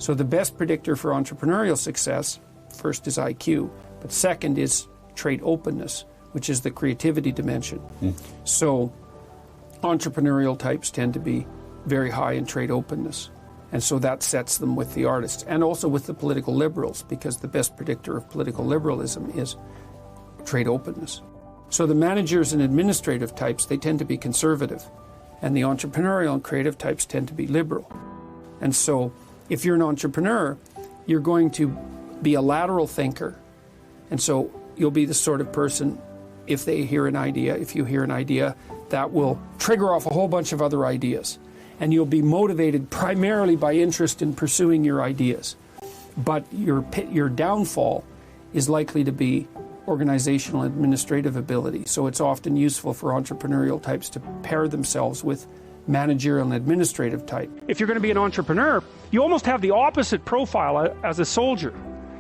So the best predictor for entrepreneurial success, first is IQ, but second is trait openness, which is the creativity dimension. So entrepreneurial types tend to be very high in trait openness. And so that sets them with the artists and also with the political liberals, because the best predictor of political liberalism is trait openness. So the managers and administrative types, they tend to be conservative, and the entrepreneurial and creative types tend to be liberal. And so if you're an entrepreneur, you're going to be a lateral thinker. And so you'll be the sort of person, if you hear an idea, that will trigger off a whole bunch of other ideas. And you'll be motivated primarily by interest in pursuing your ideas. But your downfall is likely to be organizational and administrative ability. So it's often useful for entrepreneurial types to pair themselves with managerial and administrative type. If you're going to be an entrepreneur, you almost have the opposite profile as a soldier.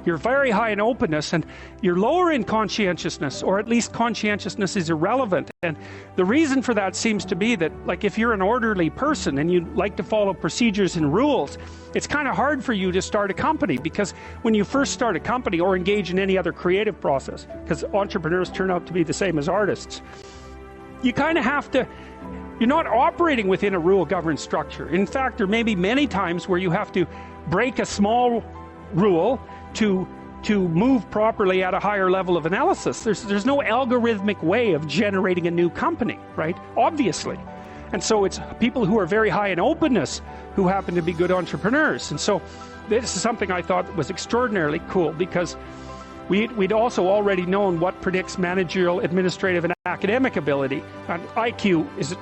You're very high in openness and you're lower in conscientiousness, or at least conscientiousness is irrelevant. And the reason for that seems to be that, like, if you're an orderly person and you like to follow procedures and rules, it's kind of hard for you to start a company, because when you first start a company or engage in any other creative process, because entrepreneurs turn out to be the same as artists, you kind of have to, you're not operating within a rule-governed structure. In fact, there may be many times where you have to break a small rule to move properly at a higher level of analysis. There's no algorithmic way of generating a new company, right? Obviously. And so it's people who are very high in openness who happen to be good entrepreneurs. And so this is something I thought was extraordinarily cool, because we'd also already known what predicts managerial, administrative, and academic ability. And IQ is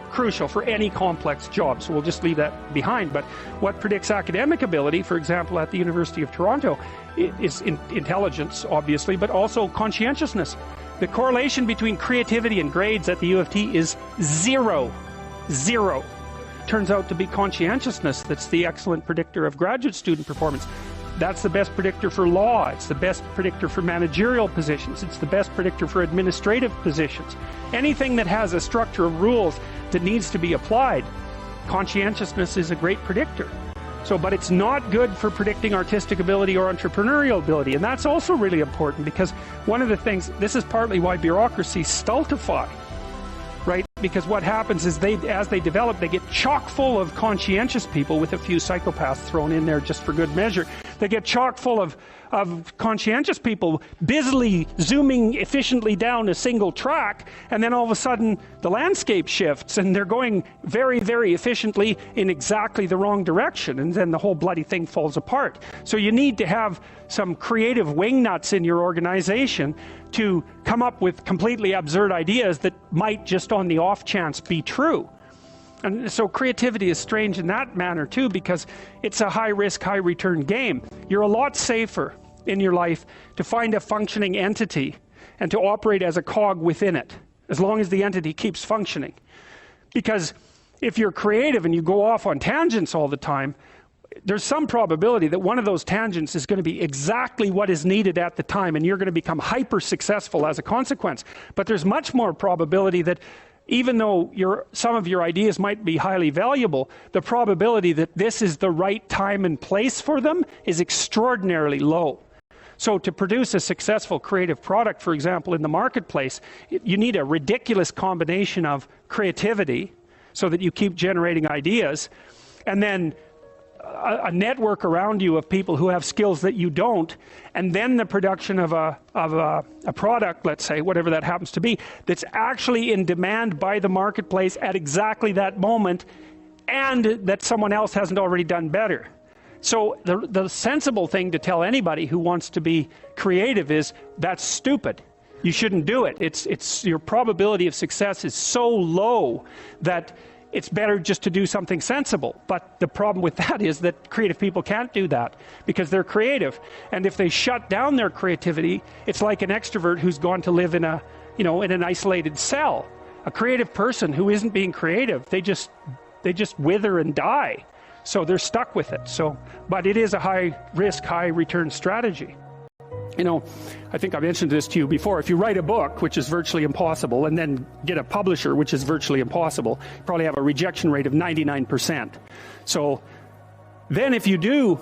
crucial for any complex job, so we'll just leave that behind. But what predicts academic ability, for example, at the University of Toronto, is intelligence, obviously, but also conscientiousness. The correlation between creativity and grades at the U of T is zero. Zero. Turns out to be conscientiousness that's the excellent predictor of graduate student performance. That's the best predictor for law. It's the best predictor for managerial positions. It's the best predictor for administrative positions. Anything that has a structure of rules that needs to be applied, conscientiousness is a great predictor. So, but it's not good for predicting artistic ability or entrepreneurial ability. And that's also really important, because one of the things, this is partly why bureaucracies stultify, right? Because what happens is as they develop, they get chock full of conscientious people, with a few psychopaths thrown in there just for good measure. They get chock full of conscientious people busily zooming efficiently down a single track, and then all of a sudden the landscape shifts and they're going very, very efficiently in exactly the wrong direction, and then the whole bloody thing falls apart. So you need to have some creative wingnuts in your organization to come up with completely absurd ideas that might just on the off chance be true. And so creativity is strange in that manner too, because it's a high risk, high return game. You're a lot safer in your life to find a functioning entity and to operate as a cog within it, as long as the entity keeps functioning. Because if you're creative and you go off on tangents all the time, there's some probability that one of those tangents is going to be exactly what is needed at the time, and you're going to become hyper successful as a consequence. But there's much more probability that even though some of your ideas might be highly valuable, the probability that this is the right time and place for them is extraordinarily low. So to produce a successful creative product, for example, in the marketplace, you need a ridiculous combination of creativity so that you keep generating ideas, and then a network around you of people who have skills that you don't, and then the production of a product, let's say, whatever that happens to be, that's actually in demand by the marketplace at exactly that moment, and that someone else hasn't already done better. So the sensible thing to tell anybody who wants to be creative is, that's stupid. You shouldn't do it. It's your probability of success is so low that it's better just to do something sensible. But the problem with that is that creative people can't do that because they're creative. And if they shut down their creativity, it's like an extrovert who's gone to live in an isolated cell. A creative person who isn't being creative, they just wither and die. So they're stuck with it. But it is a high risk, high return strategy. I think I mentioned this to you before. If you write a book, which is virtually impossible, and then get a publisher, which is virtually impossible, you probably have a rejection rate of 99%. So then if you do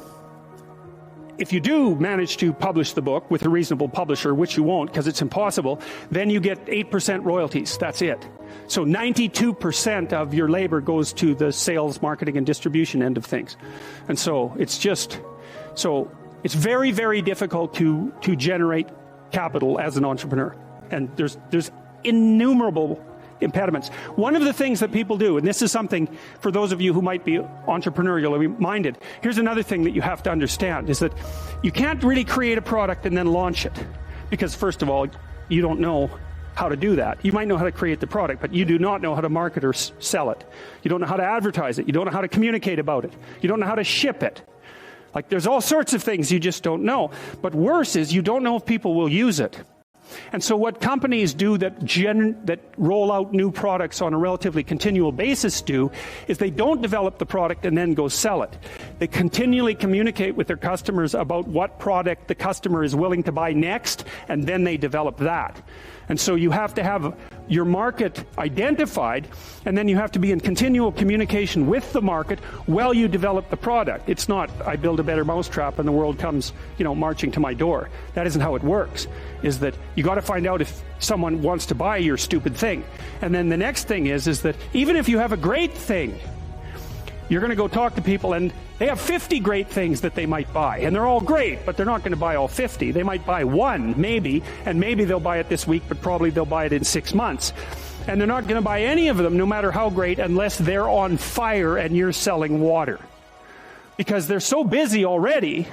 if you do manage to publish the book with a reasonable publisher, which you won't because it's impossible, then you get 8% royalties. That's it. So 92% of your labor goes to the sales, marketing, and distribution end of things. And so it's very, very difficult to generate capital as an entrepreneur. And there's innumerable impediments. One of the things that people do, and this is something for those of you who might be entrepreneurially minded, here's another thing that you have to understand, is that you can't really create a product and then launch it. Because first of all, you don't know how to do that. You might know how to create the product, but you do not know how to market or sell it. You don't know how to advertise it. You don't know how to communicate about it. You don't know how to ship it. Like, there's all sorts of things you just don't know. But worse is you don't know if people will use it. And so what companies do that roll out new products on a relatively continual basis do is they don't develop the product and then go sell it. They continually communicate with their customers about what product the customer is willing to buy next, and then they develop that. And so you have to have your market identified, and then you have to be in continual communication with the market while you develop the product. It's not, I build a better mousetrap and the world comes, marching to my door. That isn't how it works. Is that you got to find out if someone wants to buy your stupid thing. And then the next thing is that even if you have a great thing, you're going to go talk to people and they have 50 great things that they might buy. And they're all great, but they're not going to buy all 50. They might buy one, maybe, and maybe they'll buy it this week, but probably they'll buy it in 6 months. And they're not going to buy any of them, no matter how great, unless they're on fire and you're selling water. Because they're so busy already,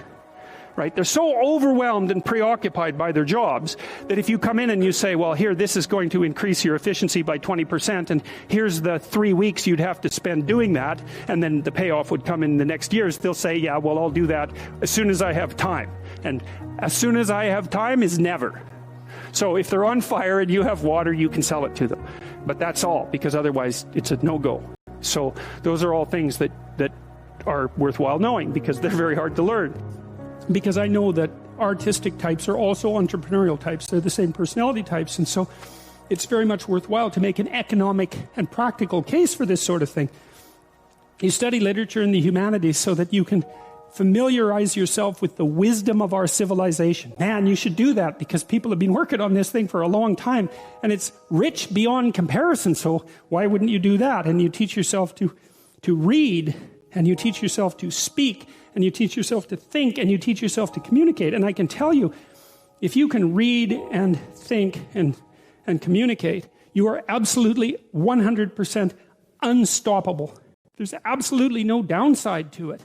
right? They're so overwhelmed and preoccupied by their jobs that if you come in and you say, well, here, this is going to increase your efficiency by 20%, and here's the 3 weeks you'd have to spend doing that, and then the payoff would come in the next years, they'll say, yeah, well, I'll do that as soon as I have time. And as soon as I have time is never. So if they're on fire and you have water, you can sell it to them. But that's all, because otherwise it's a no-go. So those are all things that are worthwhile knowing, because they're very hard to learn. Because I know that artistic types are also entrepreneurial types. They're the same personality types. And so it's very much worthwhile to make an economic and practical case for this sort of thing. You study literature and the humanities so that you can familiarize yourself with the wisdom of our civilization. Man, you should do that, because people have been working on this thing for a long time and it's rich beyond comparison. So why wouldn't you do that? And you teach yourself to read, and you teach yourself to speak, and you teach yourself to think, and you teach yourself to communicate. And I can tell you, if you can read and think and communicate, you are absolutely 100% unstoppable. There's absolutely no downside to it.